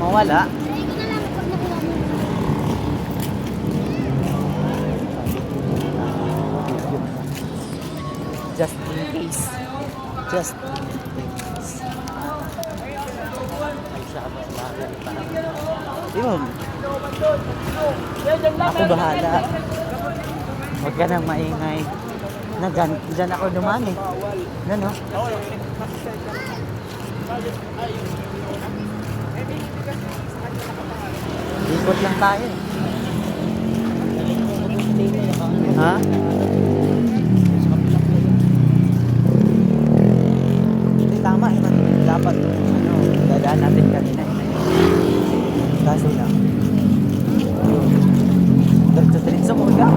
mawala. Just in case. Just in case. Ay, siya ba sa bagay pa? Yun. Ako bahala. Huwag ka nang maingay. Dyan ako dumani. Yan o. Ikot lang tayo. Ha? Hindi tama naman. Dapat dadaan natin kanina. Kaso lang. Diretso mo ka.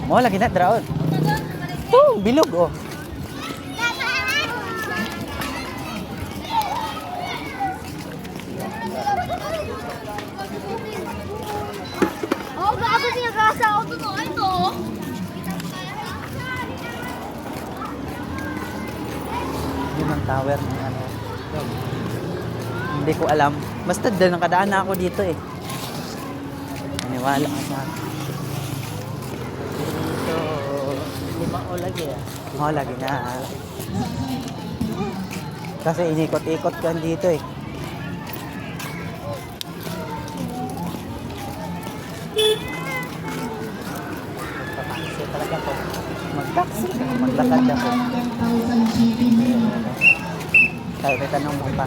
Mo lagi na draon. Bilog oh. Oh, gago siya kasa ako to ito. Yun ang tower ng ano. Hindi ko alam. Basta nakadaan na ako dito eh. Maniwala ka sa akin. Lima o lagi ah. Oo, lagi na. Kasi inikot-ikot ka dito eh. Magpapakisi talaga po. Mag-taxi. Maglakad ako. Tayo may tanong mo pa.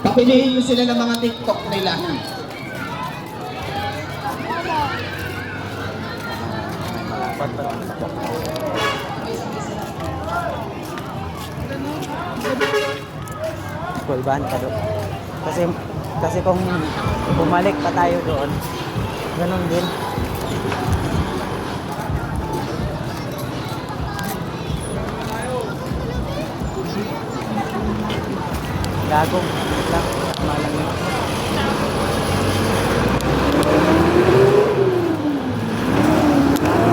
Papiliin nyo sila ng mga TikTok nila. Kulbahan ka doon. Kasi kung bumalik pa tayo doon, ganun din. Gagong. Lang. Malang yun.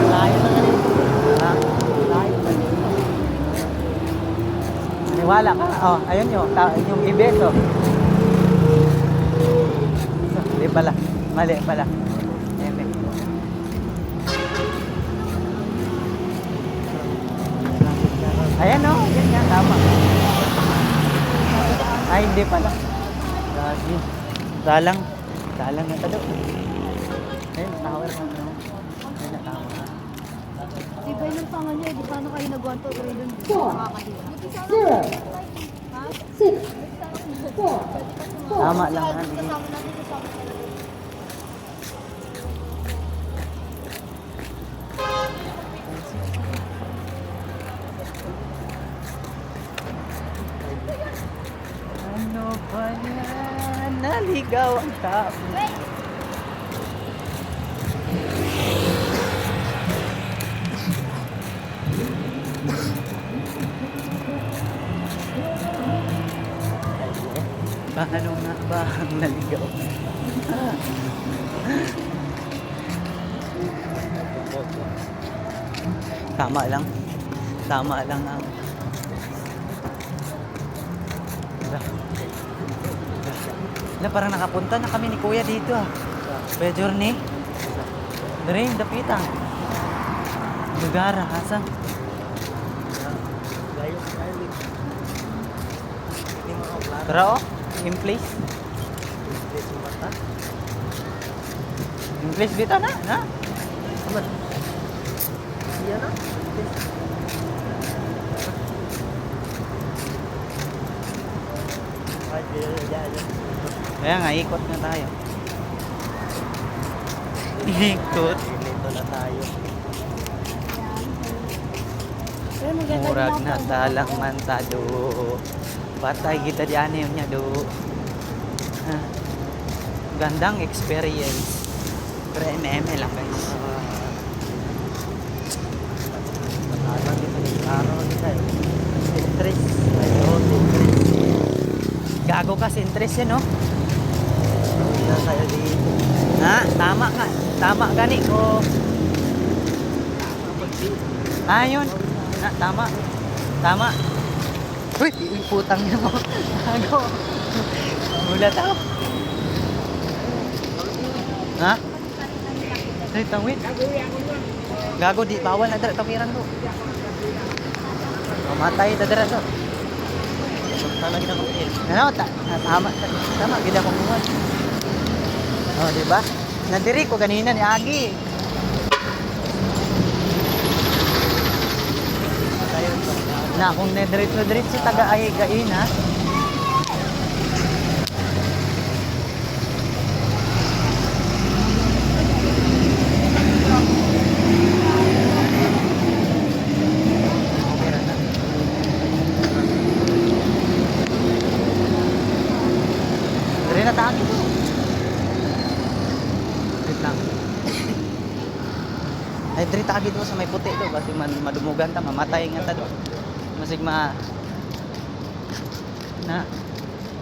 Layo na rin. Ha? Layo na rin. Maniwala ka. Oh, ayun yung ibet oh. Mali pala. Mali pala. Eme. Ayan oh, yan nga, tama. Ay, hindi pala. Lagi. Dalang na tado. Ayun, tower na ano. Ayun na tower. Tibay ng panga niya, di paano kayo nag-1, 2, 3 dun? 0, 6, 4, Tama lang ha. Ano ba yan? Naligaw ang tao. Paano nga ba ang naligaw? Tama lang. Tama lang ang... Wala, parang nakapunta na kami ni Kuya dito ah. Kuya Journey. Dari, dapitan. Lugara, asa? Tara oh, in place. In place dito na, na? Iya na? Kaya nga, ikot na tayo. Ikot. Dito na tayo. Murag na dalang man ta do. Patay kita diyan yung niya do. Gandang experience. Pero MM lang guys. Pag-aral dito ni araw ni tayo. Interest. Ayo, interest. Gago ka sa interest yan no? na tayo dito. Ha? Tama ka. Tama gani ko. Yun. Tama. Tama. Uy, yung putang niya mo. Gago. Mulat ako. Ha? Ay, tawid. Gago, di bawal na dara tawiran ko. Mamatay na dara to. Talaga na kung Ano, tama. Tama, gila kong buwan. Oh, di ba? Nandiri ko kanina ni Agi. Na kung diretso taga ay gain ha. Dire na taagi to. Wait lang. Ay dire taagi to sa may puti do kasi madumugan ta mamatay nga ta do. Masig na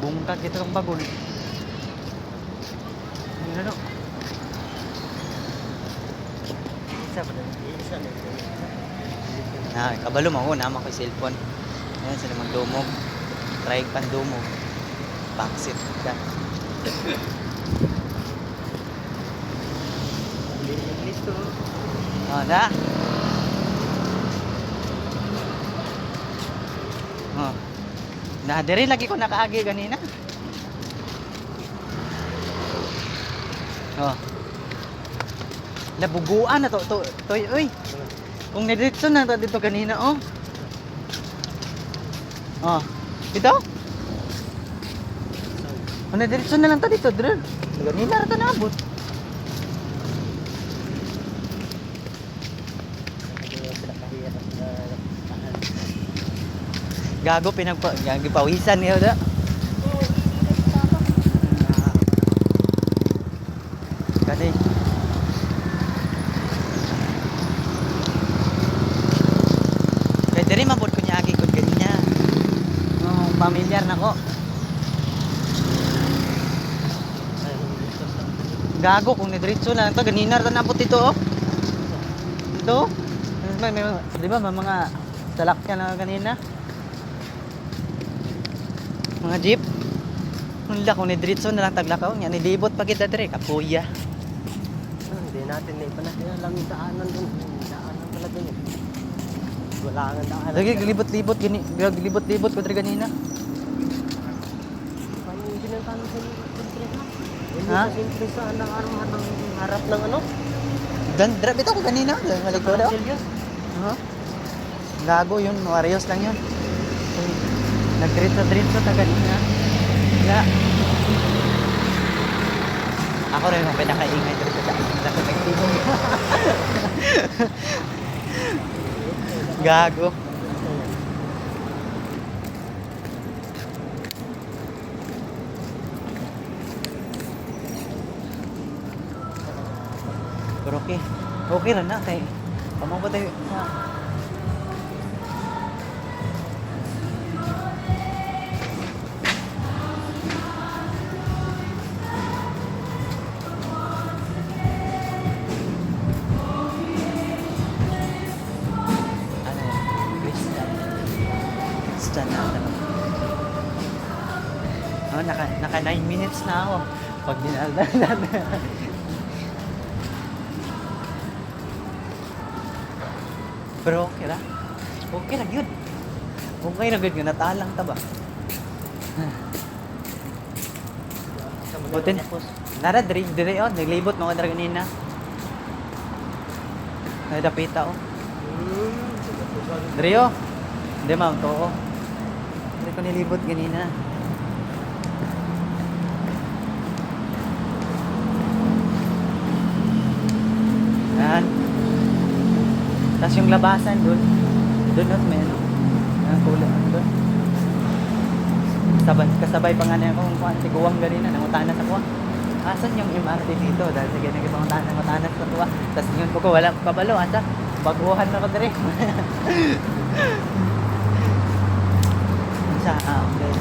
bungkag ito ang bagol. Ano? Kabalo mo na ko cellphone. Ayan sila magdumog. Try pan dumog. Backseat ka. listo. Na. Diri lagi ko nakaagi kanina. Labuguan na to uy. Kung nadiretso na to dito kanina Ito? Kung nadiretso na lang to dito, dire. Kanina ra to naabot. Gago pinagpawisan niyo da. Kasi diri mabot ko niya agi ko ganyan. Pamilyar na ko. Gago kung nidiretso na lang to ganina ra nabot ito Ito. Di ba mga salakyan na kanina? Mga jeep. Nula kung nidiretso na lang taglakaw nya nilibot pa kita dire kapuya. Hindi natin na ipanatid lang yung daanan dun. Daanan pala dun Wala nga daanan. Lagi glibot-libot glibot-libot ko dire kanina. Paano yung ginantanan sa sentry na? Ha? Sa sentry sa armahan ng harap ng ano? Drop ito ko kanina. Malikod daw. Gago yun. Warriors lang yun. Nagdiretso ta kanina. Wala. Ako rin ang pinakaingay dito sa nakapagtibong. Gago. Pero okay. Okay lang na kay. Pamang ba tayo? Naka 9 minutes na ako pag dinaldan natin. Pero okay ra. Okay ra gyud. Okay ra gyud nga natalang ta ba. Butin. Nara dire naglibot mo kadra ganina. Ay dapita Drio. Hindi ma'am to. Hindi ko nilibot ganina. Yan. Tapos yung labasan doon may ano, kulay doon. Kasabay pa nga na ako kung si Kuwang ganina, nangutanas ako. Asan yung MRT dito? Dahil sige, nagpangutanas sa tuwa. Tapos yun ko wala pabalo, asa? Baguhan na ko dire. Okay.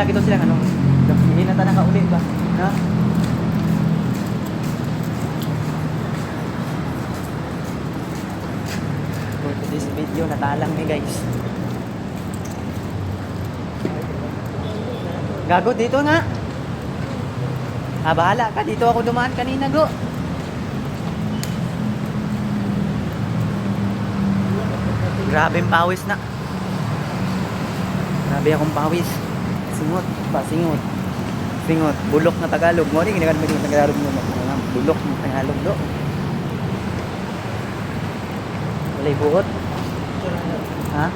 bahala gito sila ano. Hinata na ka uli ba? Ha? For this video natalang ni guys. Gago dito nga. Bahala ka dito ako dumaan kanina go. Grabe yung pawis na. Grabe akong pawis. Singot pa, singot. Singot. Bulok na Tagalog. Mo rin, ginagamit mo yung Tagalog mo. Bulok na Tagalog do. Walay buot. Ha?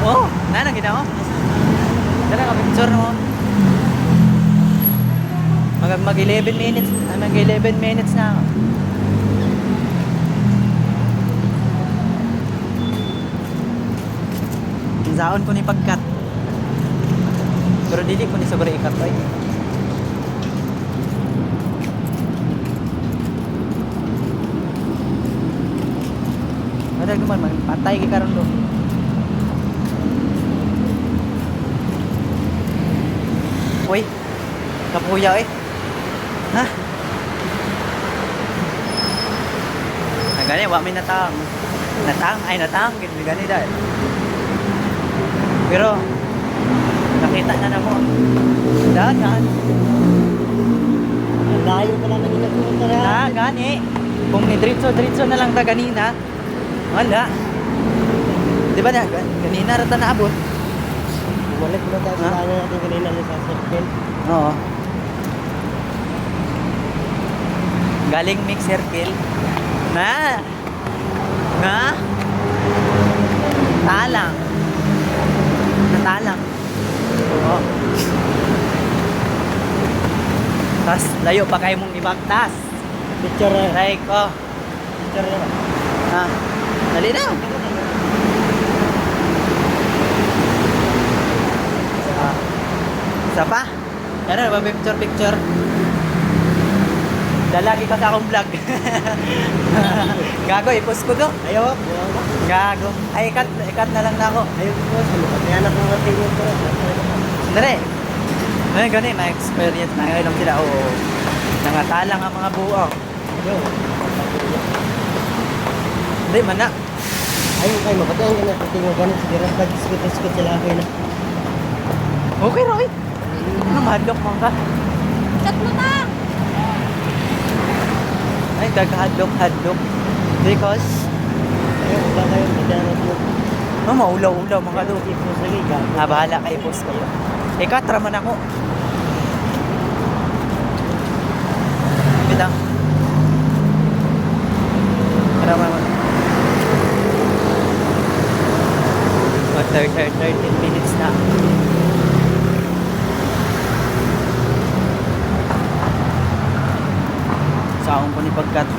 Oh, nana ginawa. Dala ka picture mo. Mag 11 minutes, mag 11 minutes na ako. Zaon ko ni pagkat. Pero dili ko ni siguro ikat ay. Ada naman patay kay karon do. Uy, kapuya eh. Ha? Nagani, wa may natang. Natang, ay natang. Gani dahil. Pero, nakita na mo. Dagan. Layo pala na ginagawa na. Gani. Kung ni-dritso na lang ta ganina, wala. Di ba na, ganina rata naabot. Bumalik na tayo sa ano natin kanina sa circle. Oo. Galing mix circle. Na. Talang. Natalang. Oo. Tas layo pa kayo mong ibagtas. Picture na. Like, oh. Picture na. Ha. Dali na. Isa pa? Ano ba picture? Lalagi ka sa akong vlog. Gago, i-post ko to. Ayaw. Gago. Ay, ikat na lang na ako. Ayaw ko sa lupa. Kaya na kung matingin ko na. Dali. Ay, gani, may experience na ngayon sila. Oo. Nangatalang ang mga buo. Ayaw. Hindi, man na. Ayaw kayo mapatayin ka na. Tingin mo ganun. Sige, pag-iskot sila ako na. Okay, Roy. Ano, mahadlok mo ka? Chat mo ta! Ay, hadlok. Because, Ayaw, wala kayo. Magdanap mo. maulaw-ulaw mga do. I-post lagi ka. Bahala kayo, post kayo. Katra man ako. Bitang. Katra man. 13 minutes na. Saong ko ni pagkat.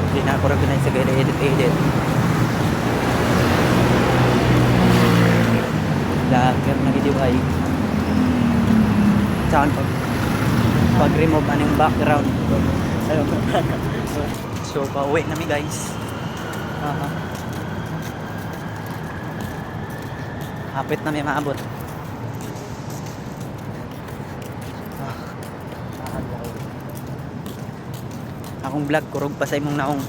Hindi na ako rin sa gaya edit. Lager na gidiway. Saan pag-remove anong background. So, pauwi na mi guys. Hapit na may maabot. Akong vlog kurog pa sa imong naong.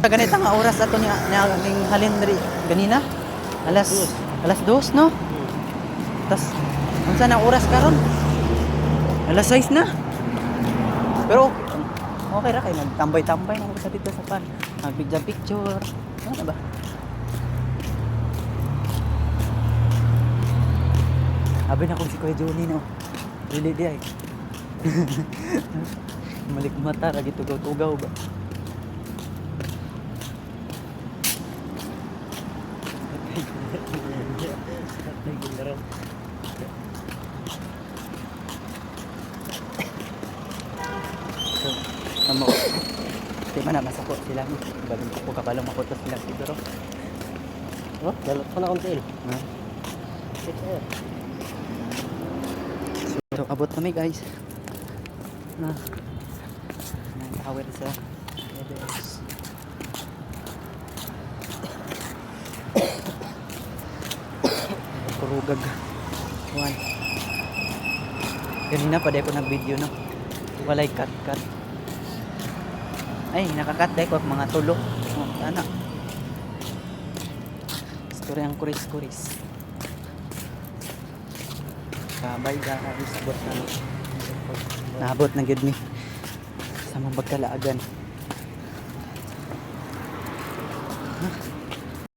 Sa ganito nga oras ato ni halindri ganina. Alas 2 no? Tas unsa na oras karon? Alas 6 na. Pero okay ra kay nagtambay-tambay na sa dito sa pan. Nagpicture. Ano ba? Abi na ko si Kuya Johnny no. Dili di ay. Malik mata ra gito tugaw ba. Amo. Di man na masakot sila. Bagong ko kabalong makutos sila siguro. Oh, dalot ko na konti. Ha? Sit eh. Abot kami guys. Na. Nang tower sa EBS. Kurugag. Why? Ganina pa dahil ko nag-video no. Walay cut. Ay, nakakat dahil ko mga tulo. Oh, anak. Storyang kuris-kuris. Kabay guys, abot na. Naabot na gid ni sa mga pagkalaagan.